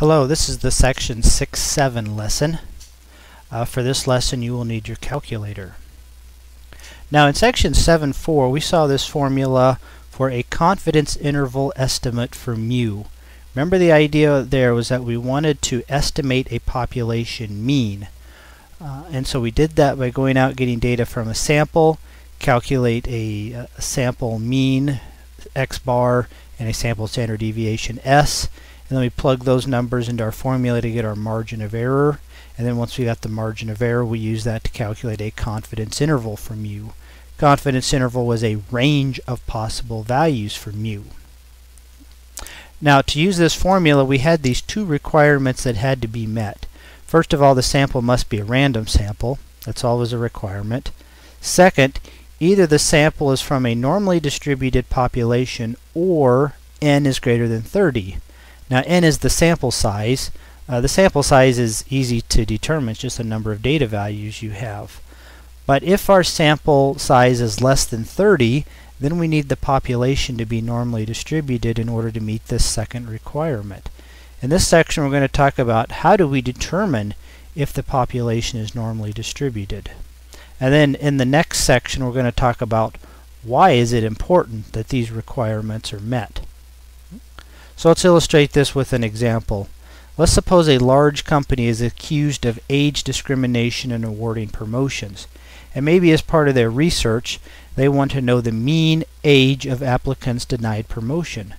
Hello, this is the section 6-7 lesson. For this lesson you will need your calculator. Now in section 7.4 we saw this formula for a confidence interval estimate for mu. Remember the idea there was that we wanted to estimate a population mean. And so we did that by going out getting data from a sample, calculate a sample mean x bar and a sample standard deviation s. And then we plug those numbers into our formula to get our margin of error. And then once we got the margin of error, we use that to calculate a confidence interval for mu. Confidence interval was a range of possible values for mu. Now to use this formula, we had these two requirements that had to be met. First of all, the sample must be a random sample. That's always a requirement. Second, either the sample is from a normally distributed population or n is greater than 30. Now n is the sample size. The sample size is easy to determine. It's just the number of data values you have. But if our sample size is less than 30, then we need the population to be normally distributed in order to meet this second requirement. In this section we're going to talk about how do we determine if the population is normally distributed. And then in the next section we're going to talk about why is it important that these requirements are met. So let's illustrate this with an example. Let's suppose a large company is accused of age discrimination in awarding promotions. And maybe as part of their research, they want to know the mean age of applicants denied promotion.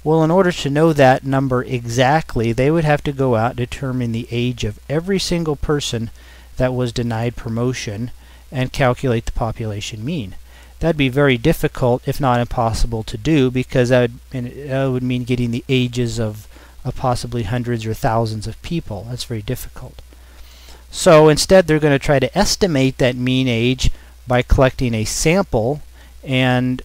Well, in order to know that number exactly, they would have to go out and determine the age of every single person that was denied promotion and calculate the population mean. That'd be very difficult, if not impossible, to do, because that would mean getting the ages of possibly hundreds or thousands of people. That's very difficult. So instead they're going to try to estimate that mean age by collecting a sample and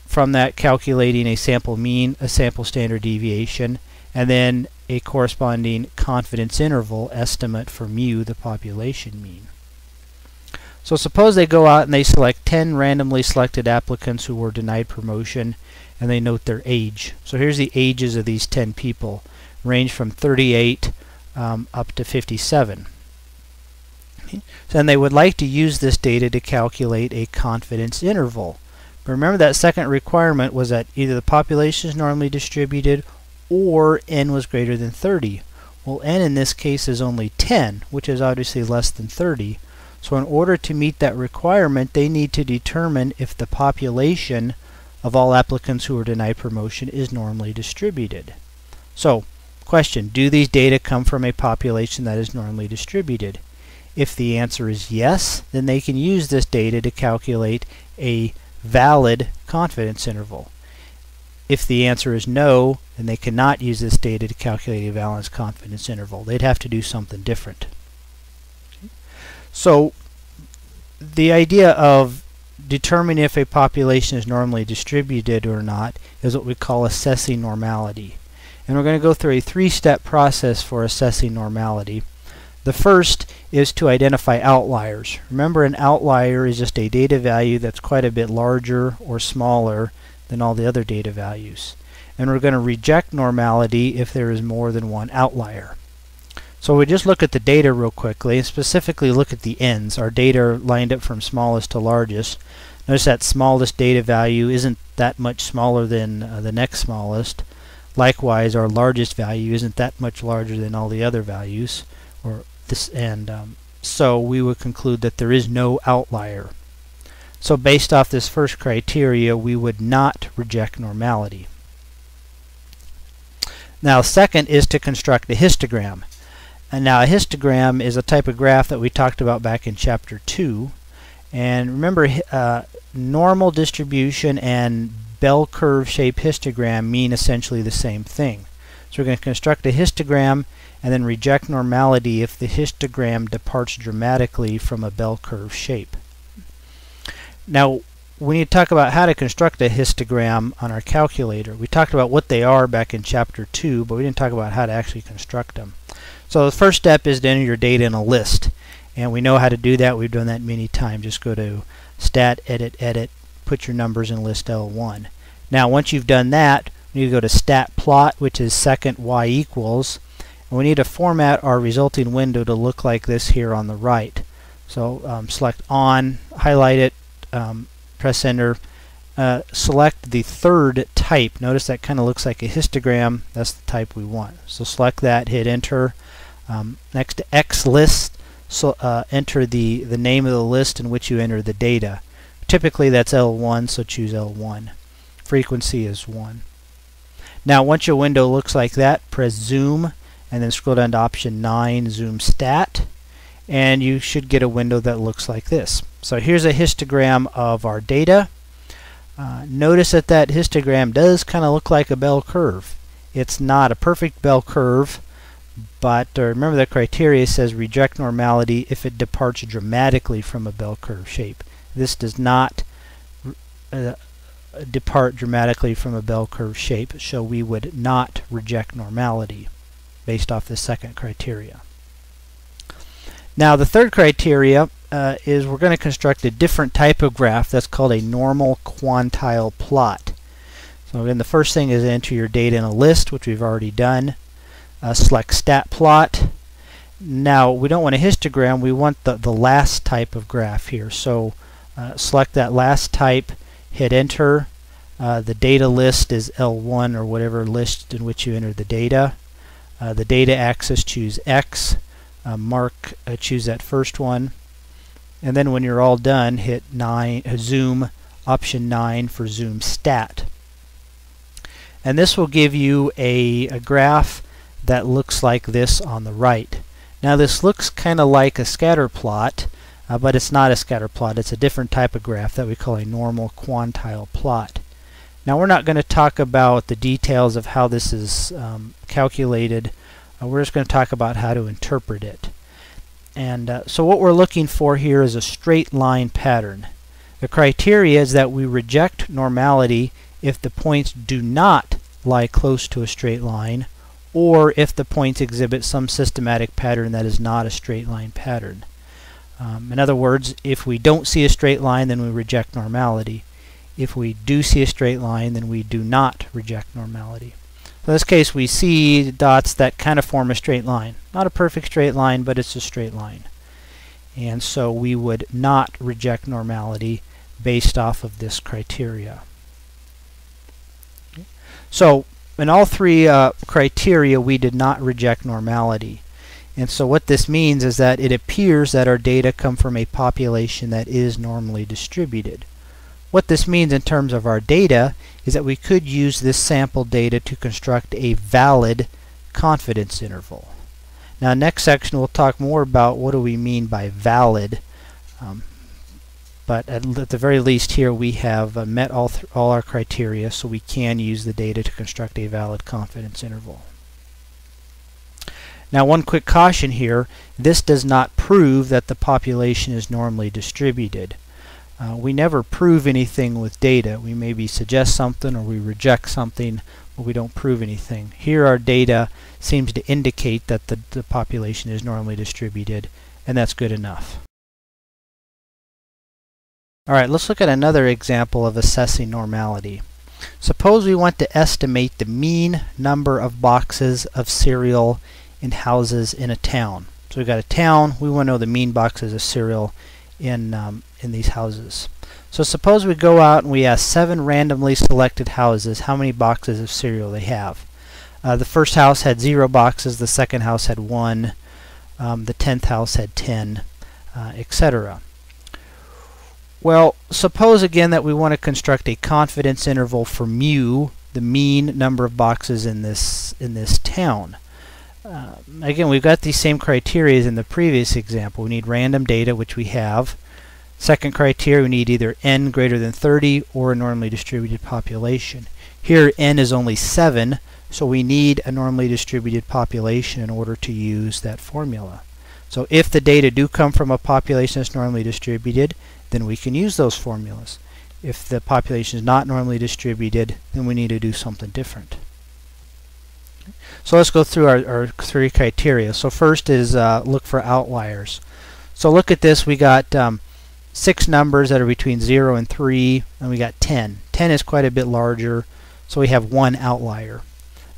from that calculating a sample mean, a sample standard deviation, and then a corresponding confidence interval estimate for mu, the population mean. So suppose they go out and they select 10 randomly selected applicants who were denied promotion and they note their age. So here's the ages of these 10 people, range from 38 up to 57. Okay. So then they would like to use this data to calculate a confidence interval. But remember that second requirement was that either the population is normally distributed or n was greater than 30. Well, n in this case is only 10, which is obviously less than 30. So in order to meet that requirement, they need to determine if the population of all applicants who are denied promotion is normally distributed. So, question, do these data come from a population that is normally distributed? If the answer is yes, then they can use this data to calculate a valid confidence interval. If the answer is no, then they cannot use this data to calculate a valid confidence interval. They'd have to do something different. So the idea of determining if a population is normally distributed or not is what we call assessing normality. And we're going to go through a three-step process for assessing normality. The first is to identify outliers. Remember, an outlier is just a data value that's quite a bit larger or smaller than all the other data values. And we're going to reject normality if there is more than one outlier. So we just look at the data real quickly, and specifically look at the ends. Our data are lined up from smallest to largest. Notice that smallest data value isn't that much smaller than the next smallest. Likewise, our largest value isn't that much larger than all the other values. So we would conclude that there is no outlier. So based off this first criteria, we would not reject normality. Now, second is to construct a histogram. And now a histogram is a type of graph that we talked about back in chapter 2. And remember, normal distribution and bell curve shaped histogram mean essentially the same thing. So we're going to construct a histogram and then reject normality if the histogram departs dramatically from a bell curve shape. Now we need to talk about how to construct a histogram on our calculator. We talked about what they are back in chapter 2, but we didn't talk about how to actually construct them. So the first step is to enter your data in a list. And we know how to do that. We've done that many times. Just go to Stat, Edit, Edit, put your numbers in list L1. Now once you've done that, we need to go to stat plot, which is second y equals, and we need to format our resulting window to look like this here on the right. So select on, highlight it, press enter, select the third type. Notice that kind of looks like a histogram. That's the type we want. So select that, hit enter. Next to X list, so enter the name of the list in which you enter the data. Typically that's L1, so choose L1. Frequency is 1. Now once your window looks like that, press zoom and then scroll down to option 9, zoom stat, and you should get a window that looks like this. So here's a histogram of our data. Notice that that histogram does kind of look like a bell curve. It's not a perfect bell curve, but remember the criteria says reject normality if it departs dramatically from a bell curve shape. This does not depart dramatically from a bell curve shape, so we would not reject normality based off the second criteria. Now the third criteria is we're going to construct a different type of graph that's called a normal quantile plot. So again, the first thing is enter your data in a list, which we've already done. Select stat plot. Now we don't want a histogram, we want the last type of graph here. So select that last type, hit enter. The data list is L1 or whatever list in which you enter the data. The data axis, choose X. Choose that first one. And then when you're all done, hit zoom, option 9 for zoom stat. And this will give you a graph that looks like this on the right. Now this looks kind of like a scatter plot, but it's not a scatter plot. It's a different type of graph that we call a normal quantile plot. Now we're not going to talk about the details of how this is calculated. We're just going to talk about how to interpret it. And so what we're looking for here is a straight line pattern. The criteria is that we reject normality if the points do not lie close to a straight line, or if the points exhibit some systematic pattern that is not a straight line pattern. In other words, if we don't see a straight line, then we reject normality. If we do see a straight line, then we do not reject normality. So in this case, we see dots that kind of form a straight line. Not a perfect straight line, but it's a straight line. And so we would not reject normality based off of this criteria. So in all three criteria, we did not reject normality. And so what this means is that it appears that our data come from a population that is normally distributed. What this means in terms of our data is that we could use this sample data to construct a valid confidence interval. Now next section we'll talk more about what do we mean by valid, but at the very least here we have met all our criteria, so we can use the data to construct a valid confidence interval. Now one quick caution here, this does not prove that the population is normally distributed. We never prove anything with data. We maybe suggest something or we reject something, but we don't prove anything. Here our data seems to indicate that the population is normally distributed, and that's good enough. Alright, let's look at another example of assessing normality. Suppose we want to estimate the mean number of boxes of cereal in houses in a town. So we've got a town, we want to know the mean boxes of cereal in these houses. So suppose we go out and we ask 7 randomly selected houses how many boxes of cereal they have. The first house had 0 boxes, the second house had 1, the 10th house had 10, etc. Well, suppose again that we want to construct a confidence interval for mu, the mean number of boxes in this town. Again, we've got these same criteria as in the previous example. We need random data, which we have. Second criteria, we need either n greater than 30 or a normally distributed population. Here n is only 7, so we need a normally distributed population in order to use that formula. So if the data do come from a population that's normally distributed, then we can use those formulas. If the population is not normally distributed, then we need to do something different. So let's go through our 3 criteria. So first is look for outliers. So look at this, we got 6 numbers that are between 0 and 3, and we got 10. 10 is quite a bit larger, So we have one outlier.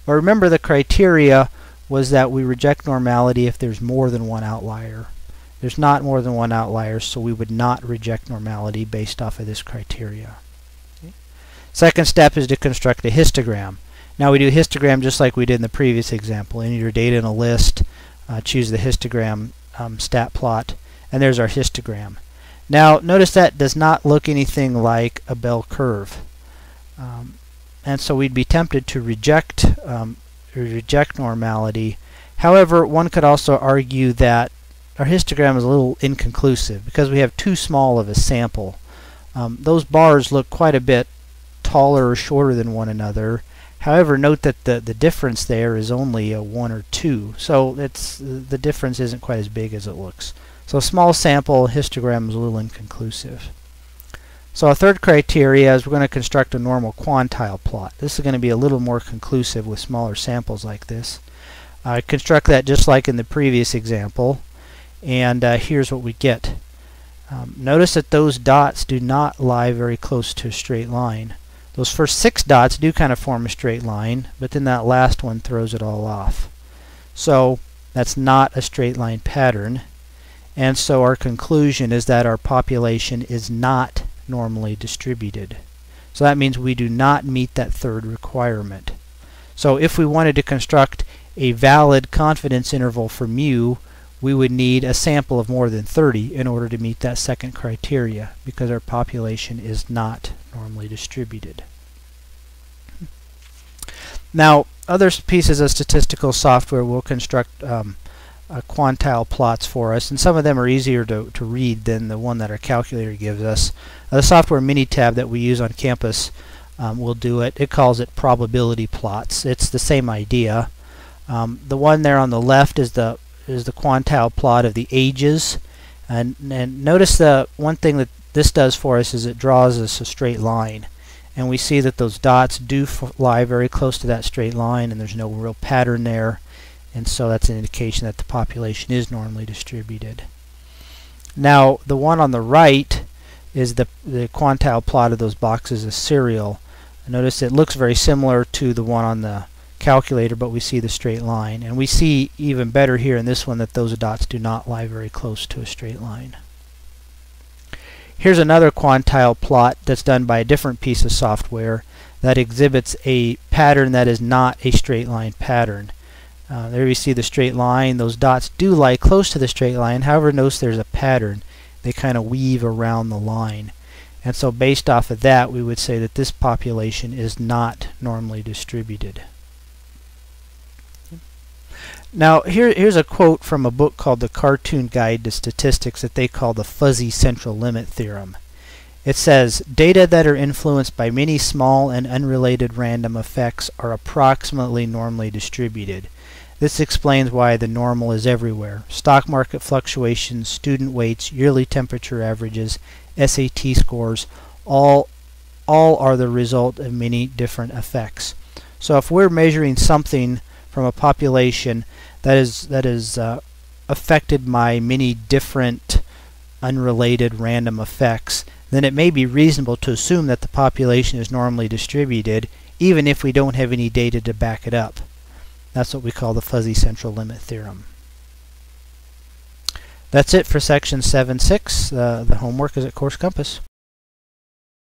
But remember, the criteria was that we reject normality if there's more than one outlier. There's not more than one outlier, so we would not reject normality based off of this criteria. Okay. Second step is to construct a histogram. Now we do histogram just like we did in the previous example. Enter your data in a list, choose the histogram stat plot, and there's our histogram. Now notice that does not look anything like a bell curve. And so we'd be tempted to reject normality. However, one could also argue that our histogram is a little inconclusive because we have too small of a sample. Those bars look quite a bit taller or shorter than one another. However, note that the difference there is only a 1 or 2, so the difference isn't quite as big as it looks. So a small sample histogram is a little inconclusive. So our third criteria is we're going to construct a normal quantile plot. This is going to be a little more conclusive with smaller samples like this. Construct that just like in the previous example, and here's what we get. Notice that those dots do not lie very close to a straight line. Those first 6 dots do kind of form a straight line, but then that last one throws it all off. So that's not a straight line pattern, and so our conclusion is that our population is not normally distributed. So that means we do not meet that third requirement. So if we wanted to construct a valid confidence interval for mu, we would need a sample of more than 30 in order to meet that second criteria, because our population is not normally distributed. Now, other pieces of statistical software will construct quantile plots for us, and some of them are easier to read than the one that our calculator gives us. The software Minitab that we use on campus will do it. It calls it probability plots. It's the same idea. The one there on the left is the quantile plot of the ages, and notice the one thing that this does for us is it draws us a straight line, and we see that those dots do lie very close to that straight line, and there's no real pattern there, and so that's an indication that the population is normally distributed. Now the one on the right is the quantile plot of those boxes of cereal. Notice it looks very similar to the one on the calculator, but we see the straight line, and we see even better here in this one that those dots do not lie very close to a straight line. Here's another quantile plot that's done by a different piece of software that exhibits a pattern that is not a straight line pattern. There you see the straight line. Those dots do lie close to the straight line. However, notice there's a pattern. They kind of weave around the line. And so based off of that, we would say that this population is not normally distributed. Now here's a quote from a book called The Cartoon Guide to Statistics that they call the Fuzzy Central Limit Theorem. It says, data that are influenced by many small and unrelated random effects are approximately normally distributed. This explains why the normal is everywhere. Stock market fluctuations, student weights, yearly temperature averages, SAT scores, all are the result of many different effects. So if we're measuring something from a population that is affected by many different unrelated random effects, then it may be reasonable to assume that the population is normally distributed, even if we don't have any data to back it up. That's what we call the fuzzy central limit theorem. That's it for section 7.6. The homework is at Course Compass.